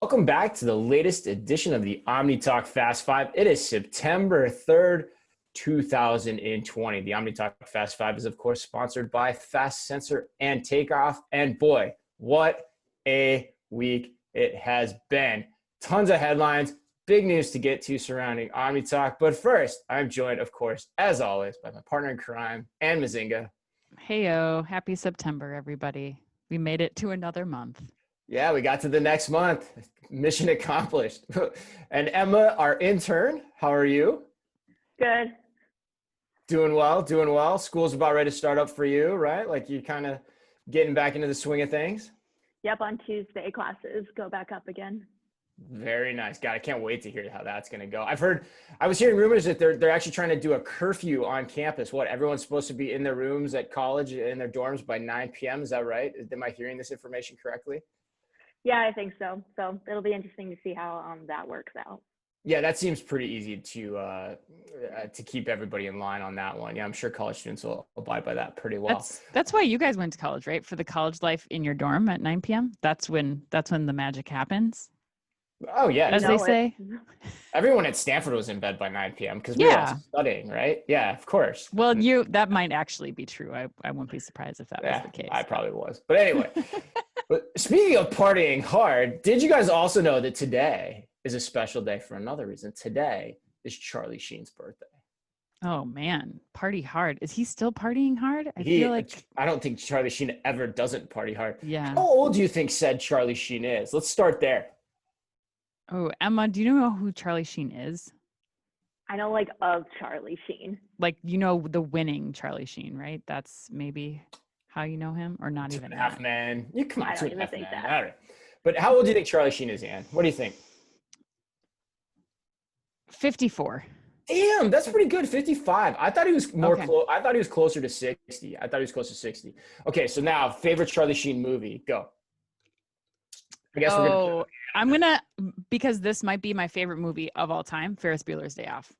Welcome back to the latest edition of the Omni Talk Fast Five. It is September 3rd, 2020. The Omni Talk Fast Five is, of course, sponsored by Fast Sensor and Takeoff. And boy, what a week it has been. Tons of headlines, big news to get to surrounding Omni Talk. But first, I'm joined, of course, as always, by my partner in crime, and Mezzenga. Heyo, happy September, everybody. We made it to another month. Yeah, we got to the next month. Mission accomplished. And Emma, our intern, how are you? Good. Doing well, doing well. School's about ready to start up for you, right? Like you're kind of getting back into the swing of things? Yep, on Tuesday, classes go back up again. Very nice. God, I can't wait to hear how that's going to go. I was hearing rumors that they're actually trying to do a curfew on campus. What, everyone's supposed to be in their rooms at college, in their dorms by 9 p.m.? Is that right? Am I hearing this information correctly? Yeah, I think so. So it'll be interesting to see how that works out. Yeah, that seems pretty easy to keep everybody in line on that one. Yeah, I'm sure college students will abide by that pretty well. That's why you guys went to college, right? For the college life in your dorm at 9 p.m. That's when the magic happens. Oh yeah, as they say. Everyone at Stanford was in bed by 9 p.m. because we were all studying, right? Yeah, of course. Well, that might actually be true. I wouldn't be surprised if that was the case. I probably was. But anyway, but speaking of partying hard, did you guys also know that today is a special day for another reason? Today is Charlie Sheen's birthday. Oh man, party hard. Is he still partying hard? I don't think Charlie Sheen ever doesn't party hard. Yeah. How old do you think said Charlie Sheen is? Let's start there. Oh, Emma, do you know who Charlie Sheen is? I know of Charlie Sheen. The winning Charlie Sheen, right? That's maybe how you know him, or not even Half Man. You come on, I don't even think that. All right. But how old do you think Charlie Sheen is, Ann? What do you think? 54. Damn, that's pretty good. 55. I thought he was I thought he was closer to 60. I thought he was close to 60. Okay, so now favorite Charlie Sheen movie. Go. I guess I'm gonna, because this might be my favorite movie of all time, Ferris Bueller's Day Off.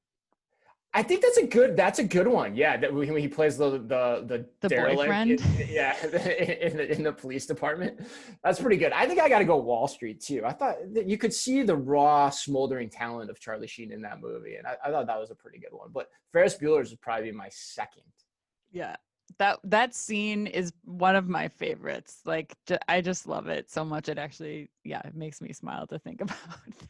I think that's a good one. Yeah, that when he plays the boyfriend. In the police department. That's pretty good. I think I got to go Wall Street too. I thought that you could see the raw, smoldering talent of Charlie Sheen in that movie, and I thought that was a pretty good one. But Ferris Bueller's would probably be my second. Yeah. That scene is one of my favorites. I just love it so much. It actually, it makes me smile to think about.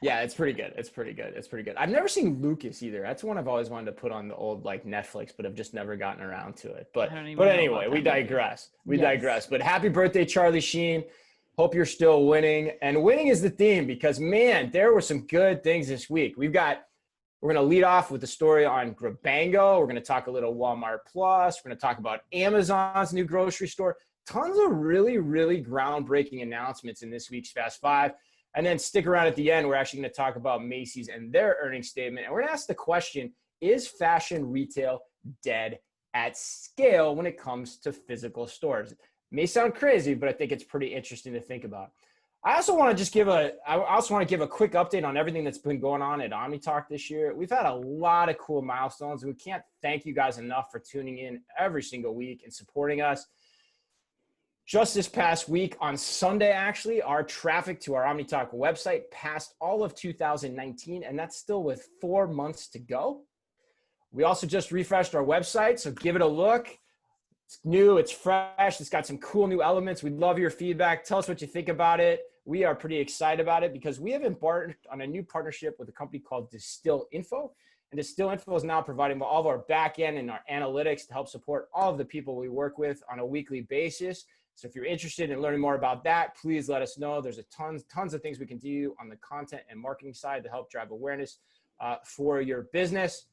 Yeah, it's pretty good. It's pretty good. I've never seen Lucas either. That's one I've always wanted to put on the old Netflix, but I've just never gotten around to it. But anyway, we digress. We digress. But happy birthday, Charlie Sheen. Hope you're still winning. And winning is the theme because, man, there were some good things this week. We're going to lead off with the story on Grabango. We're going to talk a little Walmart Plus. We're going to talk about Amazon's new grocery store. Tons of really, really groundbreaking announcements in this week's Fast Five. And then stick around at the end. We're actually going to talk about Macy's and their earnings statement. And we're going to ask the question, is fashion retail dead at scale when it comes to physical stores? It may sound crazy, but I think it's pretty interesting to think about. I also want to give a quick update on everything that's been going on at OmniTalk this year. We've had a lot of cool milestones, and we can't thank you guys enough for tuning in every single week and supporting us. Just this past week on Sunday, actually, our traffic to our OmniTalk website passed all of 2019, and that's still with 4 months to go. We also just refreshed our website, so give it a look. It's new, it's fresh, it's got some cool new elements. We'd love your feedback. Tell us what you think about it. We are pretty excited about it because we have embarked on a new partnership with a company called Distill Info. And Distill Info is now providing all of our back end and our analytics to help support all of the people we work with on a weekly basis. So if you're interested in learning more about that, please let us know. There's tons of things we can do on the content and marketing side to help drive awareness for your business.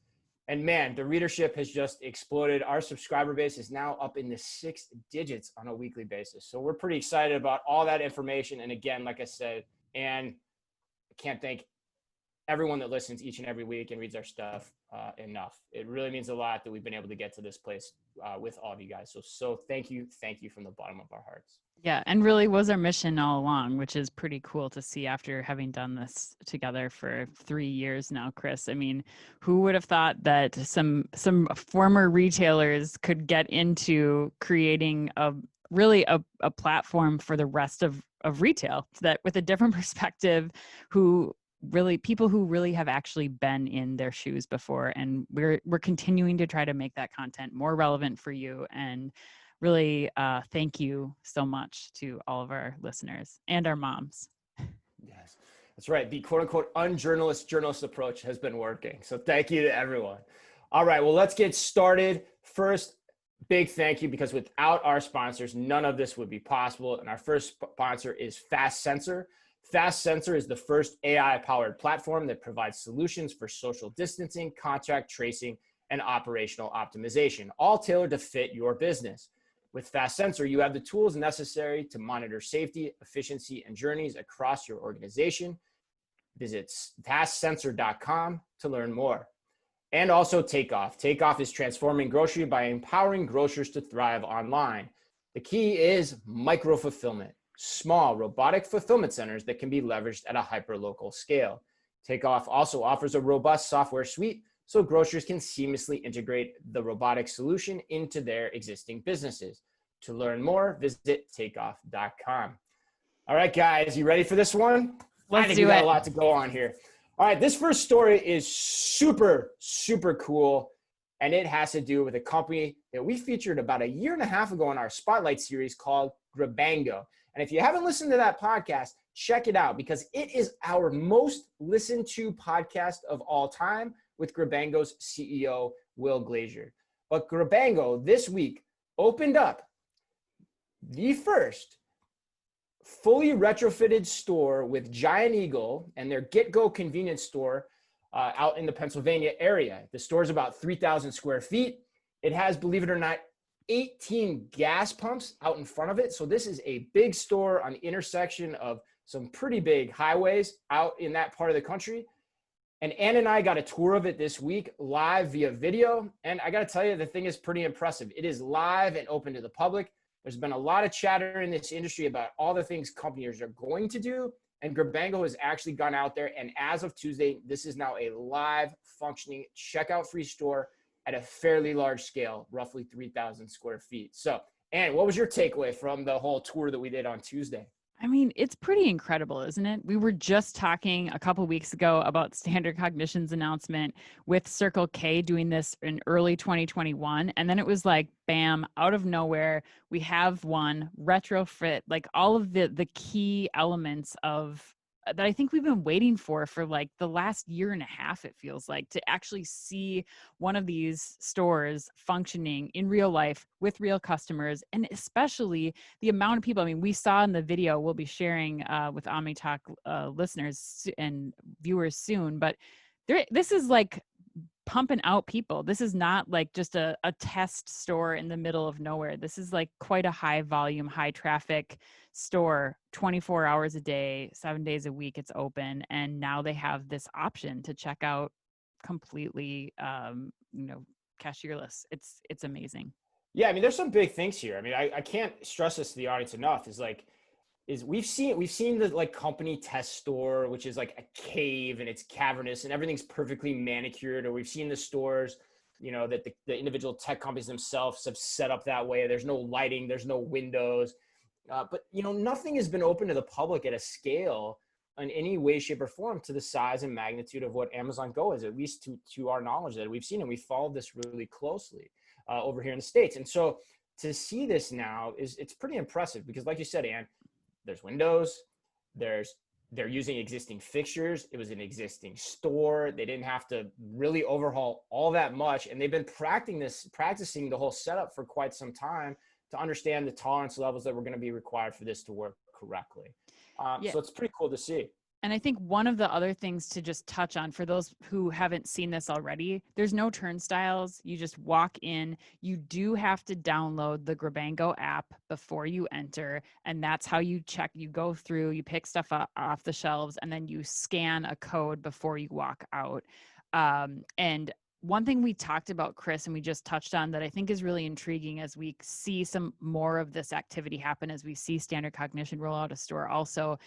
And man, the readership has just exploded. Our subscriber base is now up in the 6 digits on a weekly basis. So we're pretty excited about all that information. And again, like I said, and I can't thank everyone that listens each and every week and reads our stuff enough. It really means a lot that we've been able to get to this place with all of you guys. So thank you from the bottom of our hearts. Yeah, and really was our mission all along, which is pretty cool to see after having done this together for 3 years now, Chris. I mean, who would have thought that some former retailers could get into creating really a platform for the rest of retail, that with a different perspective, people who really have actually been in their shoes before. And we're continuing to try to make that content more relevant for you. And really thank you so much to all of our listeners and our moms. Yes, that's right. The quote unquote journalist approach has been working. So thank you to everyone. All right, well, let's get started. First, big thank you, because without our sponsors, none of this would be possible. And our first sponsor is Fast Sensor. Fast Sensor is the first AI-powered platform that provides solutions for social distancing, contact tracing, and operational optimization, all tailored to fit your business. With Fast Sensor, you have the tools necessary to monitor safety, efficiency, and journeys across your organization. Visit fastsensor.com to learn more. And also Takeoff. Takeoff is transforming grocery by empowering grocers to thrive online. The key is micro-fulfillment. Small robotic fulfillment centers that can be leveraged at a hyper-local scale. Takeoff also offers a robust software suite so grocers can seamlessly integrate the robotic solution into their existing businesses. To learn more, visit takeoff.com. All right, guys, you ready for this one? Let's I think do we got it. a lot to go on here. All right, this first story is super, super cool, and it has to do with a company that we featured about 1.5 years ago in our Spotlight series called Grabango. And if you haven't listened to that podcast, check it out, because it is our most listened to podcast of all time, with Grabango's CEO, Will Glazier. But Grabango this week opened up the first fully retrofitted store with Giant Eagle and their Get Go convenience store out in the Pennsylvania area. The store is about 3,000 square feet. It has, believe it or not, 18 gas pumps out in front of it. So this is a big store on the intersection of some pretty big highways out in that part of the country. And Ann and I got a tour of it this week live via video. And I got to tell you, the thing is pretty impressive. It is live and open to the public. There's been a lot of chatter in this industry about all the things companies are going to do. And Grabango has actually gone out there. And as of Tuesday, this is now a live functioning checkout free store at a fairly large scale, roughly 3,000 square feet. So, Ann, what was your takeaway from the whole tour that we did on Tuesday? I mean, it's pretty incredible, isn't it? We were just talking a couple weeks ago about Standard Cognition's announcement with Circle K doing this in early 2021. And then it was like, bam, out of nowhere, we have one retrofit, like all of the key elements of that I think we've been waiting for like the last 1.5 years, it feels like, to actually see one of these stores functioning in real life with real customers, and especially the amount of people. I mean, we saw in the video we'll be sharing with OmniTalk listeners and viewers soon, but this is like pumping out people. This is not like just a test store in the middle of nowhere. This is like quite a high volume, high traffic store, 24 hours a day, 7 days a week. It's open. And now they have this option to check out completely, cashierless. It's amazing. Yeah. I mean, there's some big things here. I mean, I can't stress this to the audience enough, is we've seen the like company test store, which is like a cave and it's cavernous and everything's perfectly manicured. Or we've seen the stores, that the individual tech companies themselves have set up that way. There's no lighting, there's no windows, but nothing has been open to the public at a scale in any way, shape, or form to the size and magnitude of what Amazon Go is, at least to our knowledge that we've seen. And we followed this really closely over here in the States. And so to see this now it's pretty impressive, because like you said, Ann, there's windows, they're using existing fixtures. It was an existing store. They didn't have to really overhaul all that much. And they've been practicing the whole setup for quite some time to understand the tolerance levels that were going to be required for this to work correctly. So it's pretty cool to see. And I think one of the other things to just touch on for those who haven't seen this already, there's no turnstiles. You just walk in. You do have to download the Grabango app before you enter. And that's how you check. You go through, you pick stuff up off the shelves, and then you scan a code before you walk out. And one thing we talked about, Chris, and we just touched on that I think is really intriguing as we see some more of this activity happen, as we see Standard Cognition roll out a store also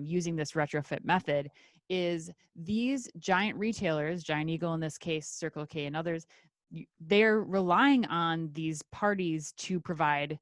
using this retrofit method, is these giant retailers, Giant Eagle in this case, Circle K and others, they're relying on these parties to provide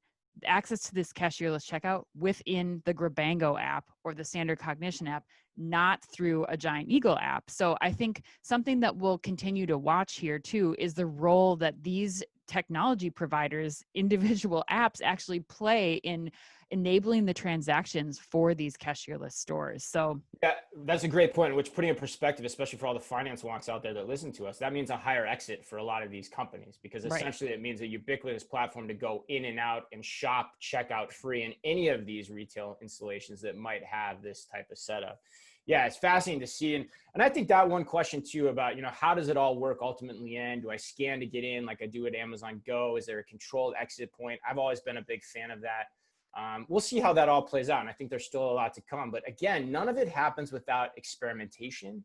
access to this cashierless checkout within the Grabango app or the Standard Cognition app, not through a Giant Eagle app. So I think something that we'll continue to watch here too is the role that these technology providers, individual apps actually play in enabling the transactions for these cashierless stores. So yeah, that's a great point, which putting in perspective, especially for all the finance wonks out there that listen to us, that means a higher exit for a lot of these companies, because essentially it means a ubiquitous platform to go in and out and shop, checkout free in any of these retail installations that might have this type of setup. Yeah, it's fascinating to see. And I think that one question too about, how does it all work ultimately end? Do I scan to get in like I do at Amazon Go? Is there a controlled exit point? I've always been a big fan of that. We'll see how that all plays out. And I think there's still a lot to come. But again, none of it happens without experimentation.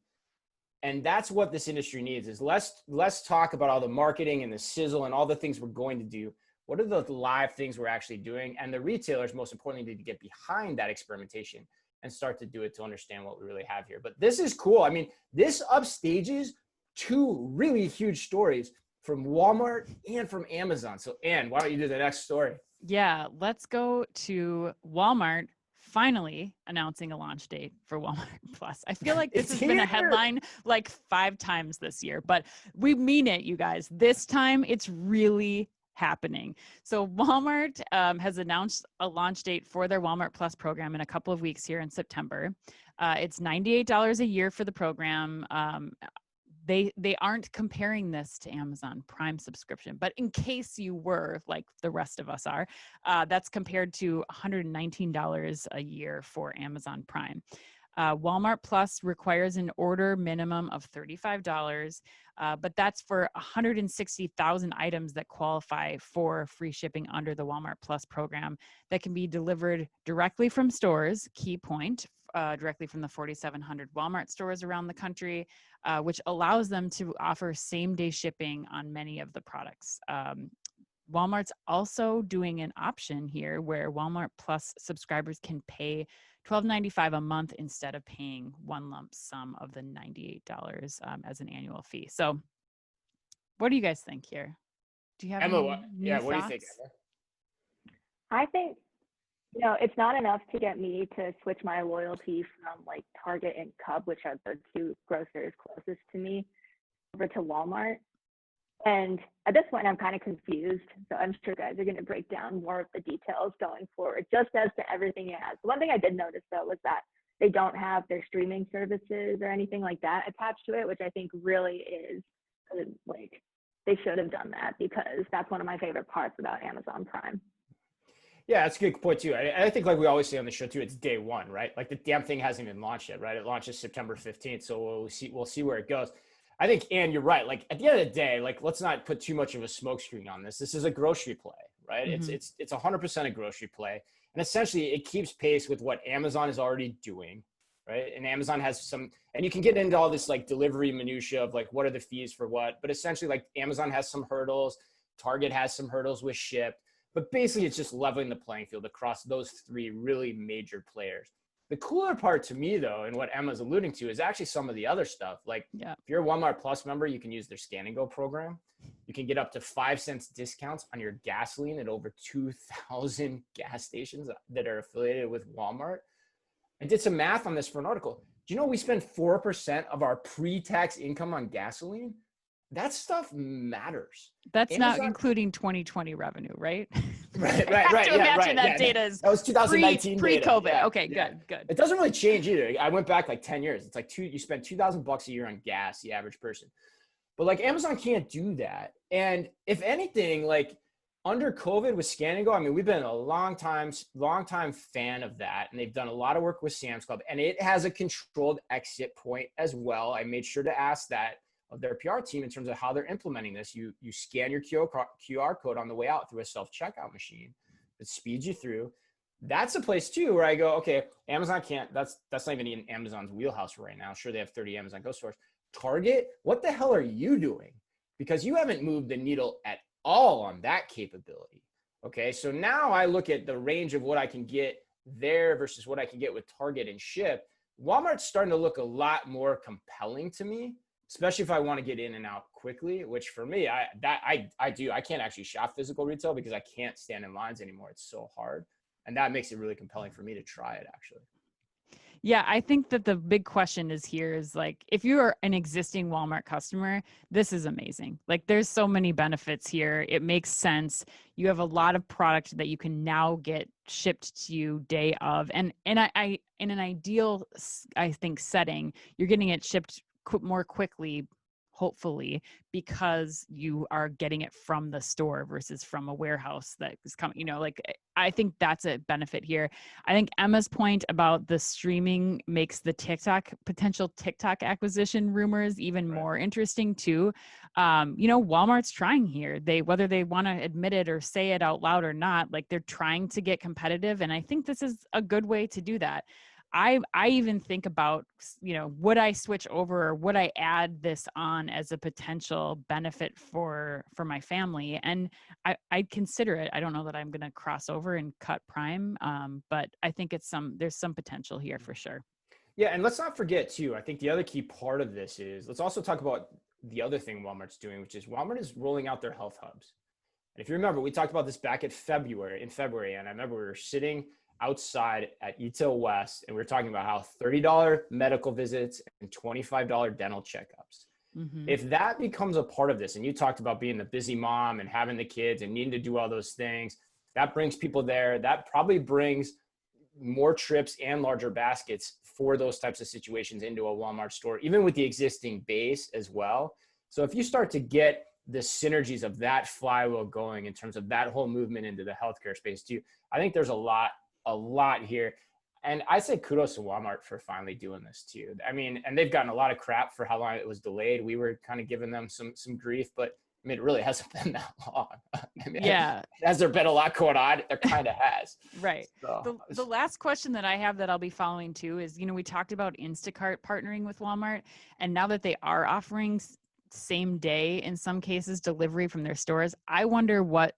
And that's what this industry needs is let's talk about all the marketing and the sizzle and all the things we're going to do. What are the live things we're actually doing? And the retailers, most importantly, need to get behind that experimentation and start to do it to understand what we really have here. But this is cool. I mean, this upstages two really huge stories from Walmart and from Amazon. So Ann, why don't you do the next story? Yeah, let's go to Walmart finally announcing a launch date for Walmart Plus. I feel like this has been a headline like 5 times this year, but we mean it, you guys. This time it's really happening. So Walmart has announced a launch date for their Walmart Plus program in a couple of weeks here in September. It's $98 a year for the program. They aren't comparing this to Amazon Prime subscription, but in case you were, like the rest of us are, that's compared to $119 a year for Amazon Prime. Walmart Plus requires an order minimum of $35, but that's for 160,000 items that qualify for free shipping under the Walmart Plus program that can be delivered directly from stores, key point, directly from the 4,700 Walmart stores around the country, which allows them to offer same-day shipping on many of the products. Walmart's also doing an option here where Walmart Plus subscribers can pay $12.95 a month instead of paying one lump sum of the $98 as an annual fee. So what do you guys think here? Do you have Emma, any what new do you thoughts? think, Emma? I think, it's not enough to get me to switch my loyalty from like Target and Cub, which are the two grocers closest to me, over to Walmart. And at this point, I'm kind of confused. So I'm sure guys are going to break down more of the details going forward, just as to everything it has. The one thing I did notice, though, was that they don't have their streaming services or anything like that attached to it, which I think really is like they should have done that, because that's one of my favorite parts about Amazon Prime. Yeah, that's a good point too. I think like we always say on the show too, it's day one, right? Like the damn thing hasn't even launched yet, right? It launches September 15th. So we'll see where it goes. I think, Ann, you're right. Like at the end of the day, like let's not put too much of a smokescreen on this. This is a grocery play, right? Mm-hmm. It's 100% a grocery play. And essentially it keeps pace with what Amazon is already doing, right? And Amazon has some, and you can get into all this like delivery minutia of like, what are the fees for what? But essentially like Amazon has some hurdles. Target has some hurdles with Shipt. But basically, it's just leveling the playing field across those three really major players. The cooler part to me, though, and what Emma's alluding to, is actually some of the other stuff. Like, if you're a Walmart Plus member, you can use their Scan and Go program. You can get up to 5 cents discounts on your gasoline at over 2,000 gas stations that are affiliated with Walmart. I did some math on this for an article. Do you know we spend 4% of our pre-tax income on gasoline? That stuff matters. That's Amazon, not including 2020 revenue, right? Right. Imagine that data is that was 2019 pre-COVID. Yeah, okay, good. It doesn't really change either. I went back like 10 years. It's like you spend $2,000 a year on gas, the average person. But like Amazon can't do that. And if anything, like under COVID with Scan and Go, I mean, we've been a long time fan of that. And they've done a lot of work with Sam's Club, and it has a controlled exit point as well. I made sure to ask that of their PR team in terms of how they're implementing this. You scan your QR code on the way out through a self-checkout machine that speeds you through. That's a place too where I go, okay, Amazon can't, that's not even in Amazon's wheelhouse right now. Sure, they have 30 Amazon Go stores. Target, what the hell are you doing? Because you haven't moved the needle at all on that capability. Okay, so now I look at the range of what I can get there versus what I can get with Target and Shipt. Walmart's starting to look a lot more compelling to me especially if I want to get in and out quickly, which for me, I can't actually shop physical retail because I can't stand in lines anymore. It's so hard. And that makes it really compelling for me to try it, actually. Yeah, I think that the big question is like, if you are an existing Walmart customer, this is amazing. Like, there's so many benefits here. It makes sense. You have a lot of product that you can now get shipped to you day of. And I in an ideal, I think, setting, you're getting it shipped more quickly, hopefully, because you are getting it from the store versus from a warehouse that is coming, like, I think that's a benefit here. I think Emma's point about the streaming makes the potential TikTok acquisition rumors even more interesting too. Walmart's trying here. Whether they want to admit it or say it out loud or not, like, they're trying to get competitive. And I think this is a good way to do that. I even think about, would I switch over or would I add this on as a potential benefit for my family? And I'd consider it. I don't know that I'm going to cross over and cut Prime, but I think there's some potential here for sure. Yeah, and let's not forget too, I think the other key part of this is, let's also talk about the other thing Walmart's doing, which is Walmart is rolling out their health hubs. And if you remember, we talked about this back in February, and I remember we were sitting outside at Etel West, and we were talking about how $30 medical visits and $25 dental checkups. Mm-hmm. If that becomes a part of this, and you talked about being the busy mom and having the kids and needing to do all those things, that brings people there. That probably brings more trips and larger baskets for those types of situations into a Walmart store, even with the existing base as well. So if you start to get the synergies of that flywheel going in terms of that whole movement into the healthcare space too, I think there's a lot here. And I say kudos to Walmart for finally doing this too. I mean, and they've gotten a lot of crap for how long it was delayed. We were kind of giving them some grief, but I mean, it really hasn't been that long. I mean, yeah. Has there been a lot going on? There kind of has. Right. So, the last question that I have that I'll be following too is, we talked about Instacart partnering with Walmart, and now that they are offering same day, in some cases, delivery from their stores, I wonder what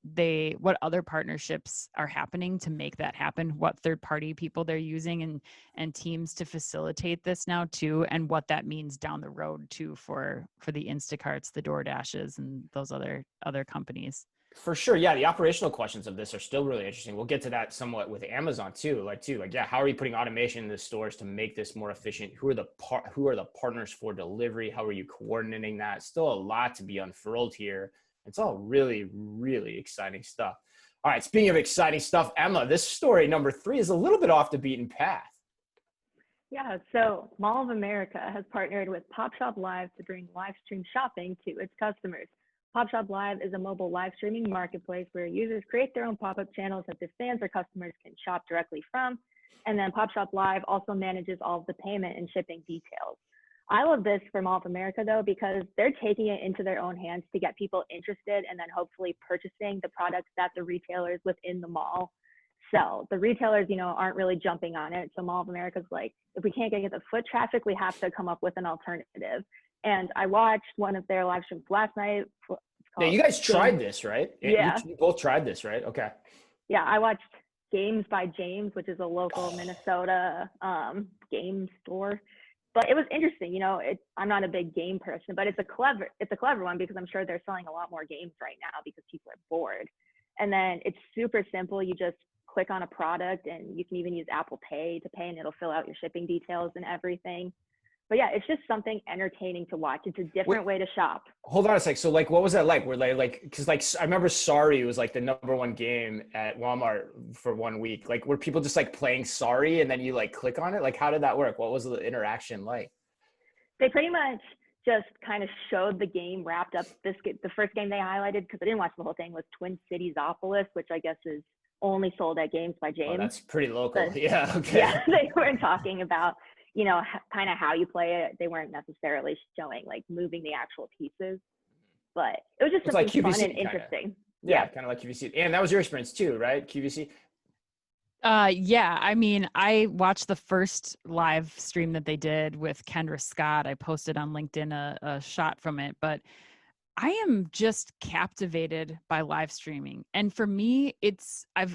other partnerships are happening to make that happen, what third-party people they're using and teams to facilitate this now too, and what that means down the road too for the Instacarts, the DoorDashes, and those other companies. For sure. Yeah. The operational questions of this are still really interesting. We'll get to that somewhat with Amazon too. Yeah, how are you putting automation in the stores to make this more efficient? Who are the partners for delivery? How are you coordinating that? Still a lot to be unfurled here. It's all really, really exciting stuff. All right. Speaking of exciting stuff, Emma, this story number 3 is a little bit off the beaten path. Yeah. So Mall of America has partnered with PopShop Live to bring live stream shopping to its customers. PopShop Live is a mobile live streaming marketplace where users create their own pop-up channels that their fans or customers can shop directly from. And then PopShop Live also manages all of the payment and shipping details. I love this for Mall of America though, because they're taking it into their own hands to get people interested and then hopefully purchasing the products that the retailers within the mall sell. The retailers, aren't really jumping on it. So Mall of America's like, if we can't get the foot traffic, we have to come up with an alternative. And I watched one of their live streams last night. Yeah, you guys tried this, right? Yeah. You both tried this, right? Okay. Yeah, I watched Games by James, which is a local Minnesota game store. But it was interesting. I'm not a big game person, but it's a clever one because I'm sure they're selling a lot more games right now because people are bored. And then it's super simple. You just click on a product and you can even use Apple Pay to pay and it'll fill out your shipping details and everything. But yeah, it's just something entertaining to watch. It's a different way to shop. Hold on a sec. So what was that like? Were they because I remember Sorry was the #1 game at Walmart for 1 week. Were people just playing Sorry and then you click on it? How did that work? What was the interaction like? They pretty much just kind of showed the game wrapped up. The first game they highlighted, because I didn't watch the whole thing, was Twin Citiesopolis, which I guess is only sold at Games by James. Oh, that's pretty local. Yeah. Okay. Yeah, they weren't talking about kind of how you play it. They weren't necessarily showing moving the actual pieces, but it was just something fun and interesting. Yeah, kind of like QVC. And that was your experience too, right? QVC? Yeah. I mean, I watched the first live stream that they did with Kendra Scott. I posted on LinkedIn a shot from it, but I am just captivated by live streaming. And for me,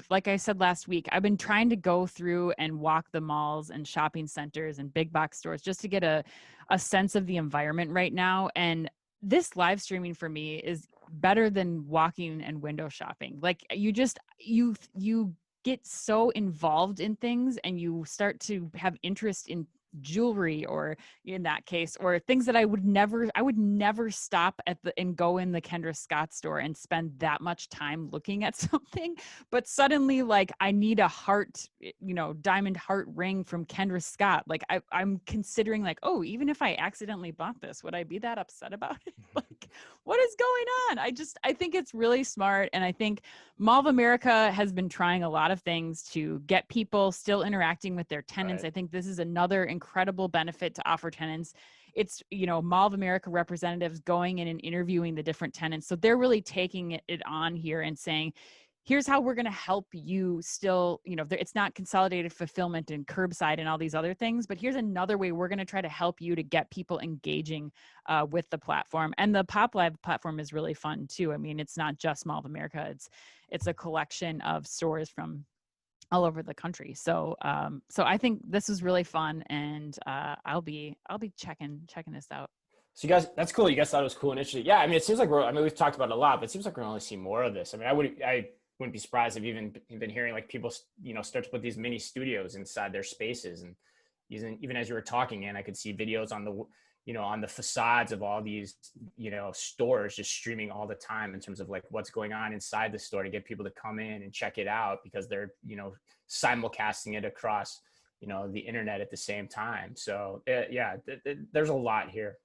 like I said last week, I've been trying to go through and walk the malls and shopping centers and big box stores just to get a sense of the environment right now. And this live streaming for me is better than walking and window shopping. Like you get so involved in things and you start to have interest in jewelry, or in that case, or things that I would never stop and go in the Kendra Scott store and spend that much time looking at something. But suddenly, like, I need a heart, diamond heart ring from Kendra Scott. Like I'm considering, like, oh, even if I accidentally bought this, would I be that upset about it? Like, what is going on? I think it's really smart. And I think Mall of America has been trying a lot of things to get people still interacting with their tenants. Right. I think this is another incredible benefit to offer tenants. It's, Mall of America representatives going in and interviewing the different tenants. So they're really taking it on here and saying, here's how we're going to help you still, it's not consolidated fulfillment and curbside and all these other things, but here's another way we're going to try to help you to get people engaging with the platform. And the Pop Live platform is really fun too. I mean, it's not just Mall of America. It's a collection of stores from all over the country. So I think this is really fun, and I'll be checking this out. So you guys, that's cool. You guys thought it was cool initially. Yeah, I mean, it seems like we've talked about it a lot, but it seems like we're going to see more of this. I mean, I wouldn't be surprised if you've been hearing like people, start to put these mini studios inside their spaces, and even as you were talking, and I could see videos on the facades of all these, stores just streaming all the time in terms of like what's going on inside the store to get people to come in and check it out, because they're, simulcasting it across, the internet at the same time. So there's a lot here.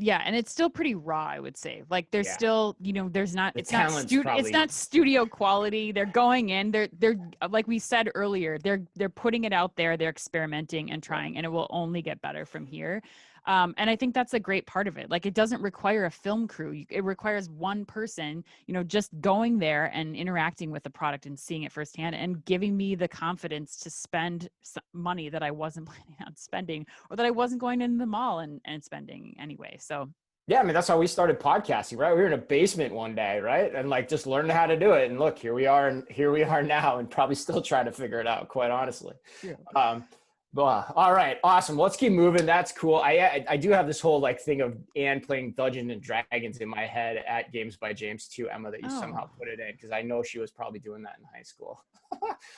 Yeah, and it's still pretty raw, I would say. Like there's still, it's not studio quality. They're going in, they're like we said earlier, they're putting it out there, they're experimenting and trying, and it will only get better from here. And I think that's a great part of it. Like, it doesn't require a film crew. It requires one person, just going there and interacting with the product and seeing it firsthand and giving me the confidence to spend money that I wasn't planning on spending, or that I wasn't going into the mall and spending anyway. So yeah, I mean, that's how we started podcasting, right? We were in a basement one day, right? And like just learned how to do it. And look, here we are now, and probably still trying to figure it out, quite honestly. Yeah. All right, awesome. Let's keep moving. That's cool. I do have this whole like thing of Anne playing Dungeons and Dragons in my head at Games by James too, Emma, that you somehow put it in, because I know she was probably doing that in high school.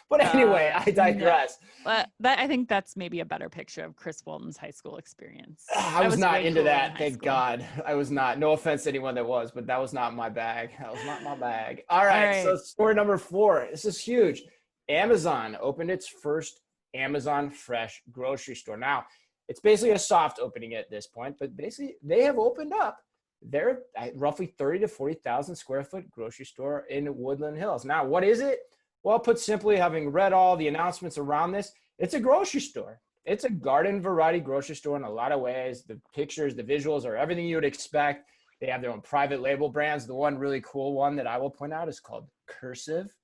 But anyway, I digress. No. But I think that's maybe a better picture of Chris Walton's high school experience. I was not into that. Thank God. I was not. No offense to anyone that was, but that was not my bag. That was not my bag. All right. So story number 4. This is huge. Amazon opened its first Amazon Fresh grocery store. Now, it's basically a soft opening at this point, but basically they have opened up their roughly 30 to 40,000 square foot grocery store in Woodland Hills. Now, what is it? Well, put simply, having read all the announcements around this, it's a grocery store. It's a garden variety grocery store in a lot of ways. The pictures, the visuals are everything you would expect. They have their own private label brands. The one really cool one that I will point out is called Cursive.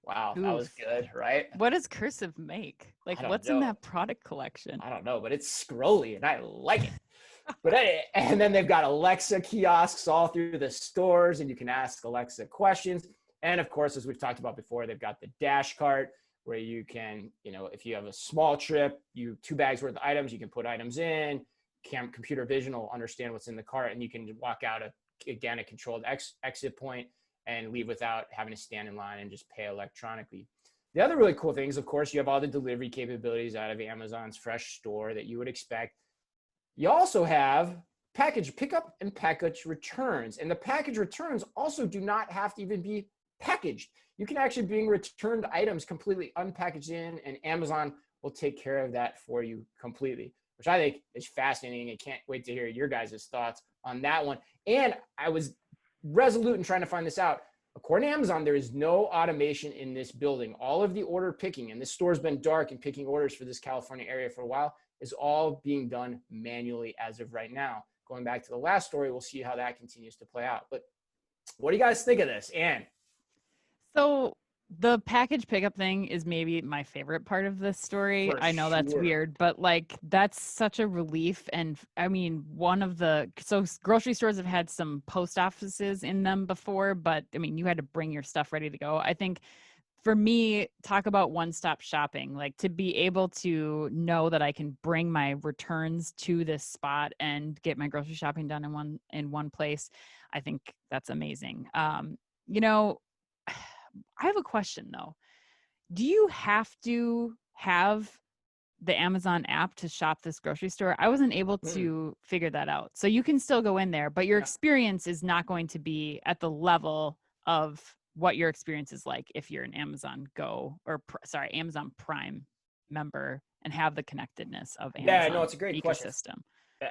Wow, that was good, right? What does Cursive make? Like, what's in that product collection? I don't know, but it's scrolly and I like it. But and then they've got Alexa kiosks all through the stores, and you can ask Alexa questions. And of course, as we've talked about before, they've got the dash cart where you can, if you have a small trip, 2 bags worth of items, you can put items in. Computer vision will understand what's in the cart, and you can walk out a controlled exit point and leave without having to stand in line and just pay electronically. The other really cool things, of course, you have all the delivery capabilities out of Amazon's Fresh store that you would expect. You also have package pickup and package returns. And the package returns also do not have to even be packaged. You can actually bring returned items completely unpackaged in, and Amazon will take care of that for you completely, which I think is fascinating. I can't wait to hear your guys' thoughts on that one. And I was resolute in trying to find this out. According to Amazon, there is no automation in this building. All of the order picking, and this store's been dark and picking orders for this California area for a while, is all being done manually as of right now. Going back to the last story, we'll see how that continues to play out. But what do you guys think of this, Anne? So The package pickup thing is maybe my favorite part of this story. For I know that's sure. weird, but like that's such a relief. And I mean, grocery stores have had some post offices in them before, but I mean, you had to bring your stuff ready to go. I think for me, talk about one-stop shopping, like to be able to know that I can bring my returns to this spot and get my grocery shopping done in one place. I think that's amazing. You know, I have a question though. Do you have to have the Amazon app to shop this grocery store? I wasn't able to figure that out. So you can still go in there, but your experience is not going to be at the level of what your experience is like if you're an Amazon Go or Amazon Prime member and have the connectedness of Amazon. Yeah, no, it's a great ecosystem.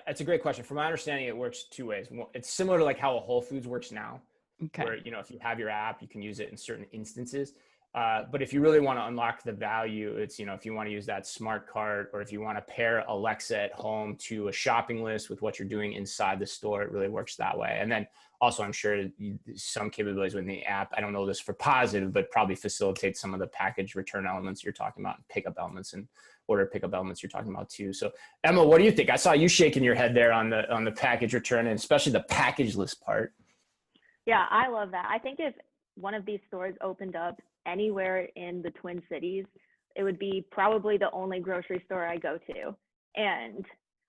It's a great question. From my understanding, it works two ways. It's similar to like how a Whole Foods works now. Okay. Where, if you have your app, you can use it in certain instances. But if you really want to unlock the value, it's, if you want to use that smart cart, or if you want to pair Alexa at home to a shopping list with what you're doing inside the store, it really works that way. And then also, I'm sure some capabilities within the app, I don't know this for positive, but probably facilitate some of the package return elements you're talking about, and pickup elements and order pickup elements you're talking about too. So Emma, what do you think? I saw you shaking your head there on the package return, and especially the package list part. Yeah, I love that. I think if one of these stores opened up anywhere in the Twin Cities, it would be probably the only grocery store I go to. And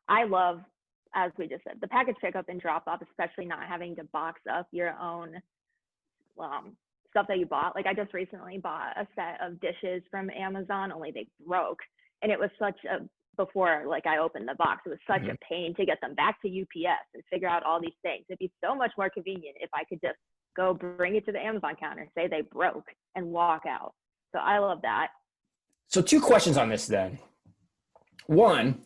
I love, as we just said, the package pickup and drop off, especially not having to box up your own stuff that you bought. Like I just recently bought a set of dishes from Amazon, only they broke. And it was before like I opened the box, it was such a pain to get them back to UPS and figure out all these things. It'd be so much more convenient if I could just go bring it to the Amazon counter, say they broke, and walk out. So I love that. So two questions on this then. One,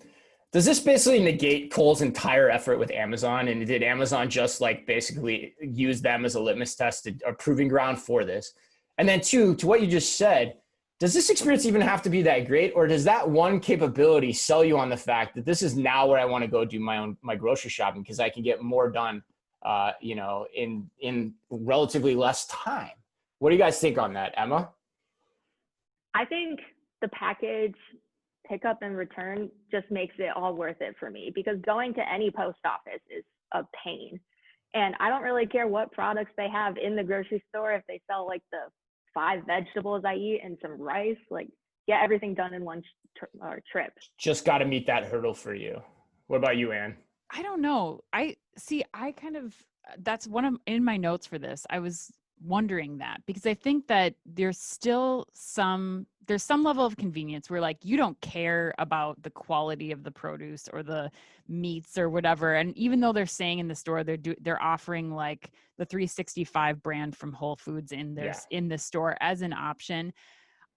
does this basically negate Kohl's entire effort with Amazon? And did Amazon just like basically use them as a litmus test, a proving ground for this? And then two, to what you just said, does this experience even have to be that great, or does that one capability sell you on the fact that this is now where I want to go do my grocery shopping because I can get more done, in relatively less time? What do you guys think on that, Emma? I think the package pickup and return just makes it all worth it for me, because going to any post office is a pain. And I don't really care what products they have in the grocery store. If they sell like the 5 vegetables I eat and some rice, like get everything done in one trip. Just got to meet that hurdle for you. What about you, Ann? I don't know. That's in my notes for this. I was wondering that because I think that there's some level of convenience where like you don't care about the quality of the produce or the meats or whatever. And even though they're saying in the store they're offering like the 365 brand from Whole Foods in the store as an option,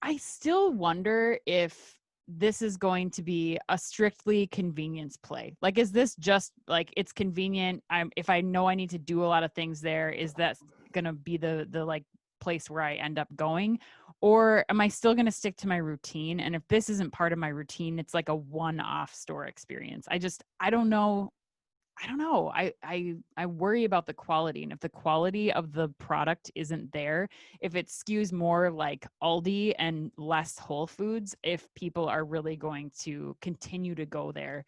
I still wonder if this is going to be a strictly convenience play. Like, is this just like it's convenient? If I know I need to do a lot of things there, is that going to be the like place where I end up going? Or am I still going to stick to my routine? And if this isn't part of my routine, it's like a one-off store experience. I don't know. I worry about the quality. And if the quality of the product isn't there, if it skews more like Aldi and less Whole Foods, if people are really going to continue to go there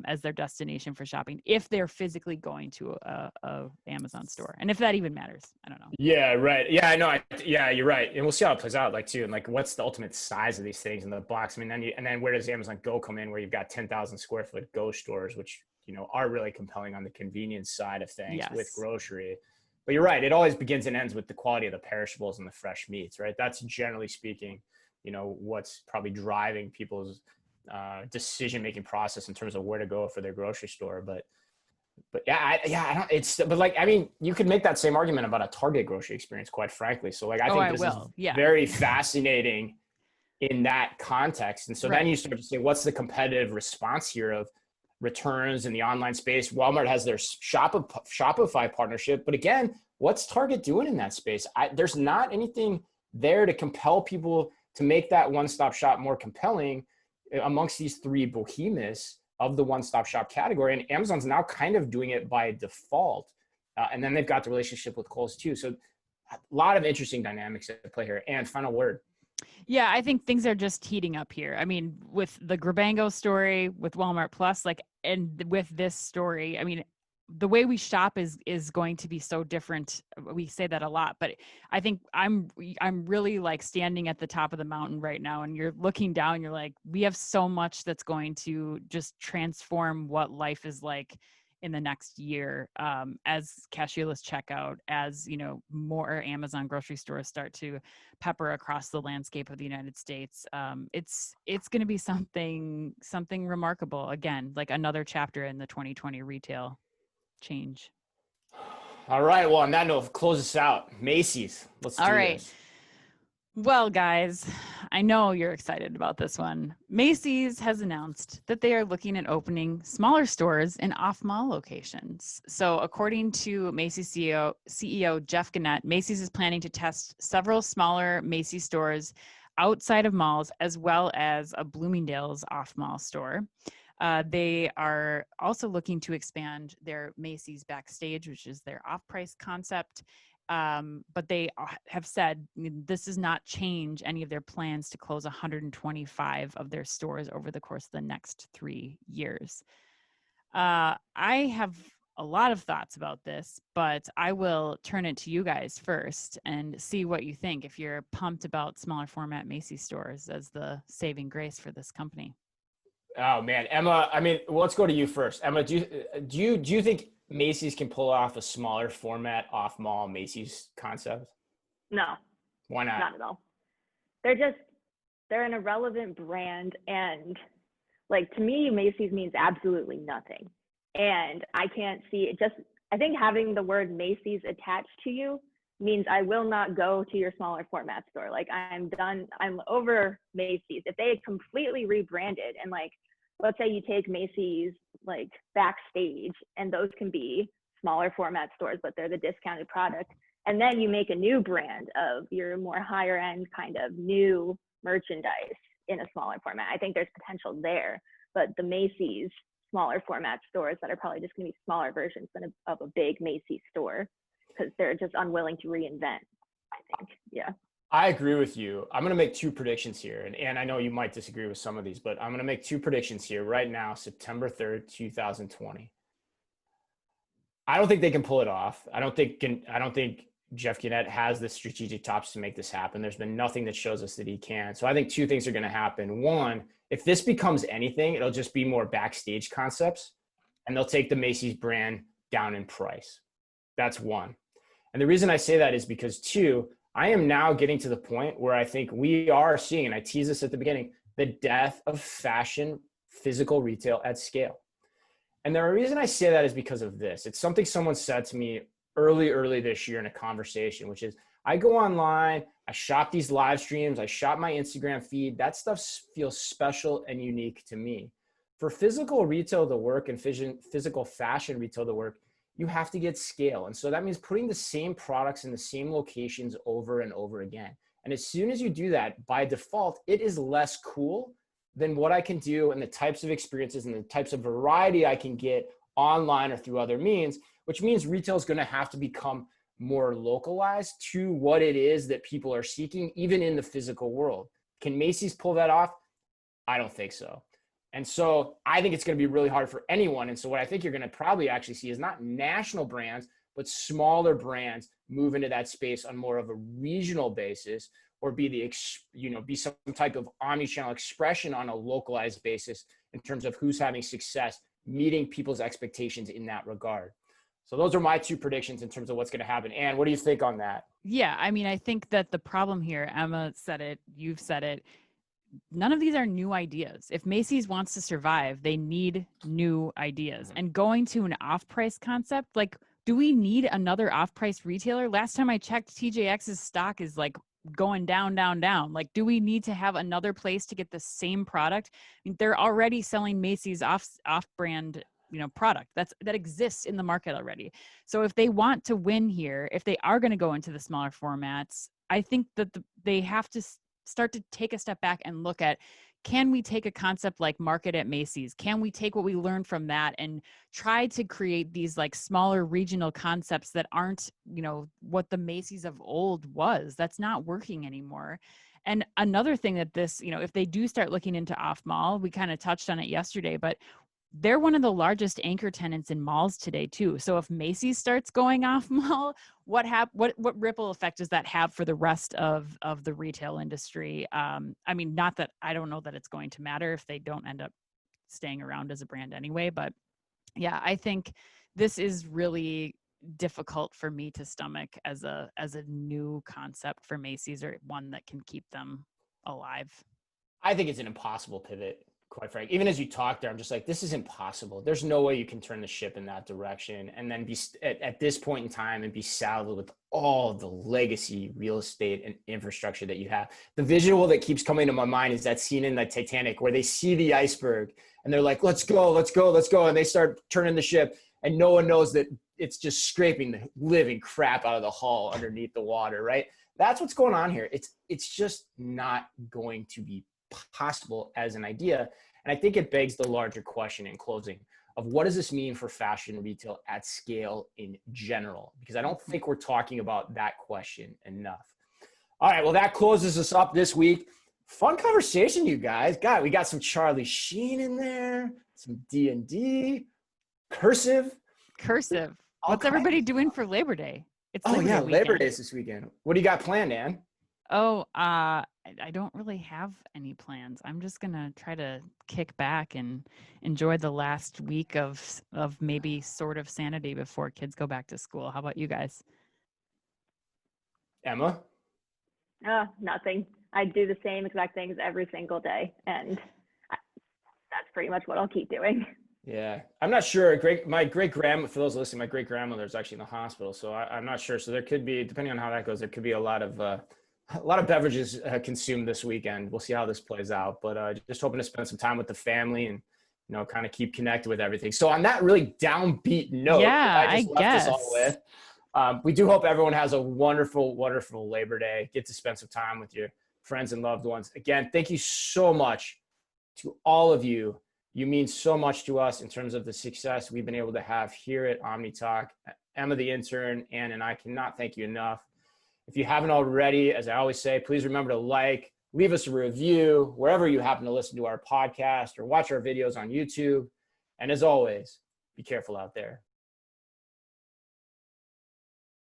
as their destination for shopping, if they're physically going to a Amazon store, and if that even matters, I don't know. Yeah, right. Yeah, I know. Yeah, you're right. And we'll see how it plays out, like too. And like, what's the ultimate size of these things in the box? I mean, then where does Amazon Go come in, where you've got 10,000 square foot Go stores, which are really compelling on the convenience side of things with grocery. But you're right. It always begins and ends with the quality of the perishables and the fresh meats, right? That's generally speaking, what's probably driving people's decision-making process in terms of where to go for their grocery store. But you could make that same argument about a Target grocery experience, quite frankly. So like, I think this is very fascinating in that context. And so then you start to say, what's the competitive response here of returns in the online space? Walmart has their Shopify partnership, but again, what's Target doing in that space? There's not anything there to compel people to make that one-stop shop more compelling amongst these three behemoths of the one-stop shop category. And Amazon's now kind of doing it by default. And then they've got the relationship with Kohl's too. So a lot of interesting dynamics at play here. And final word. Yeah, I think things are just heating up here. I mean, with the Grabango story, with Walmart Plus, like, and with this story, I mean, the way we shop is going to be so different. We say that a lot, but I think I'm really like standing at the top of the mountain right now, and you're looking down, you're like, we have so much that's going to just transform what life is like in the next year, as cashierless checkout, as more Amazon grocery stores start to pepper across the landscape of the United States. It's going to be something remarkable. Again, like another chapter in the 2020 retail change. All right. Well, on that note, close us out. Macy's. Let's do this. Well, guys, I know you're excited about this one. Macy's has announced that they are looking at opening smaller stores in off-mall locations. So according to Macy's CEO Jeff Gennett, Macy's is planning to test several smaller Macy's stores outside of malls, as well as a Bloomingdale's off-mall store. They are also looking to expand their Macy's Backstage, which is their off-price concept. But they have said this does not change any of their plans to close 125 of their stores over the course of the next 3 years. I have a lot of thoughts about this, but I will turn it to you guys first and see what you think, if you're pumped about smaller format Macy's stores as the saving grace for this company. Oh man, Emma, I mean, well, let's go to you first. Emma, do you think Macy's can pull off a smaller format off-mall Macy's concept? No. Why not? Not at all. They're an irrelevant brand, and like, to me, Macy's means absolutely nothing. And I can't see it. I think having the word Macy's attached to you means I will not go to your smaller format store. Like, I'm done. I'm over Macy's. If they had completely rebranded, and like, let's say you take Macy's like Backstage, and those can be smaller format stores, but they're the discounted product. And then you make a new brand of your more higher end kind of new merchandise in a smaller format. I think there's potential there, but the Macy's smaller format stores that are probably just going to be smaller versions of a big Macy's store, because they're just unwilling to reinvent, I think. Yeah. I agree with you. I'm going to make two predictions here. And I know you might disagree with some of these, but I'm going to make two predictions here right now, September 3rd, 2020. I don't think they can pull it off. I don't think Jeff Gennett has the strategic chops to make this happen. There's been nothing that shows us that he can. So I think two things are going to happen. One, if this becomes anything, it'll just be more Backstage concepts, and they'll take the Macy's brand down in price. That's one. And the reason I say that is because, two, I am now getting to the point where I think we are seeing, and I teased this at the beginning, the death of fashion physical retail at scale. And the reason I say that is because of this. It's something someone said to me early this year in a conversation, which is, I go online, I shop these live streams, I shop my Instagram feed. That stuff feels special and unique to me. For physical retail to work and physical fashion retail to work, you have to get scale. And so that means putting the same products in the same locations over and over again. And as soon as you do that, by default, it is less cool than what I can do and the types of experiences and the types of variety I can get online or through other means, which means retail is going to have to become more localized to what it is that people are seeking, even in the physical world. Can Macy's pull that off? I don't think so. And so I think it's going to be really hard for anyone. And so what I think you're going to probably actually see is not national brands, but smaller brands move into that space on more of a regional basis, or be some type of omnichannel expression on a localized basis in terms of who's having success, meeting people's expectations in that regard. So those are my two predictions in terms of what's going to happen. Anne, what do you think on that? Yeah, I mean, I think that the problem here, Emma said it, you've said it, none of these are new ideas. If Macy's wants to survive, they need new ideas. And going to an off-price concept, like, do we need another off-price retailer? Last time I checked, TJX's stock is like going down. Like, do we need to have another place to get the same product? I mean, they're already selling Macy's off-brand, product that exists in the market already. So if they want to win here, if they are going to go into the smaller formats, I think that they have to start to take a step back and look at, can we take a concept like Market at Macy's? Can we take what we learned from that and try to create these like smaller regional concepts that aren't, you know, what the Macy's of old was? That's not working anymore. And another thing that this, you know, if they do start looking into off mall, we kind of touched on it yesterday, but they're one of the largest anchor tenants in malls today too. So if Macy's starts going off mall, what ripple effect does that have for the rest of the retail industry? I mean, not that I don't know that it's going to matter if they don't end up staying around as a brand anyway, but yeah, I think this is really difficult for me to stomach as a new concept for Macy's, or one that can keep them alive. I think it's an impossible pivot, quite frankly. Even as you talk there, I'm just like, this is impossible. There's no way you can turn the ship in that direction and then be at this point in time and be saddled with all the legacy real estate and infrastructure that you have. The visual that keeps coming to my mind is that scene in the Titanic where they see the iceberg and they're like, let's go, let's go, let's go. And they start turning the ship and no one knows that it's just scraping the living crap out of the hull underneath the water, right? That's what's going on here. It's just not going to be possible as an idea. And I think it begs the larger question in closing of what does this mean for fashion retail at scale in general? Because I don't think we're talking about that question enough. All right, well, that closes us up this week. Fun conversation, you guys. We got some Charlie Sheen in there, some D&D, cursive. What's everybody doing for Labor Day? It's Labor Day is this weekend. What do you got planned, Ann? I don't really have any plans. I'm just gonna try to kick back and enjoy the last week of maybe sort of sanity before kids go back to school. How about you guys? Emma? Nothing. I do the same exact things every single day, and that's pretty much what I'll keep doing. Yeah, I'm not sure. My great grandma, for those listening, my great grandmother is actually in the hospital, so I'm not sure. So there could be, depending on how that goes, there could be a lot of beverages consumed this weekend. We'll see how this plays out, but just hoping to spend some time with the family and, you know, kind of keep connected with everything. So on that really downbeat note, I just left us all with, we do hope everyone has a wonderful, wonderful Labor Day. Get to spend some time with your friends and loved ones. Again, thank you so much to all of you. You mean so much to us in terms of the success we've been able to have here at OmniTalk. Emma the Intern, Ann, and I cannot thank you enough. If you haven't already, as I always say, please remember to leave us a review wherever you happen to listen to our podcast or watch our videos on YouTube. And as always, be careful out there.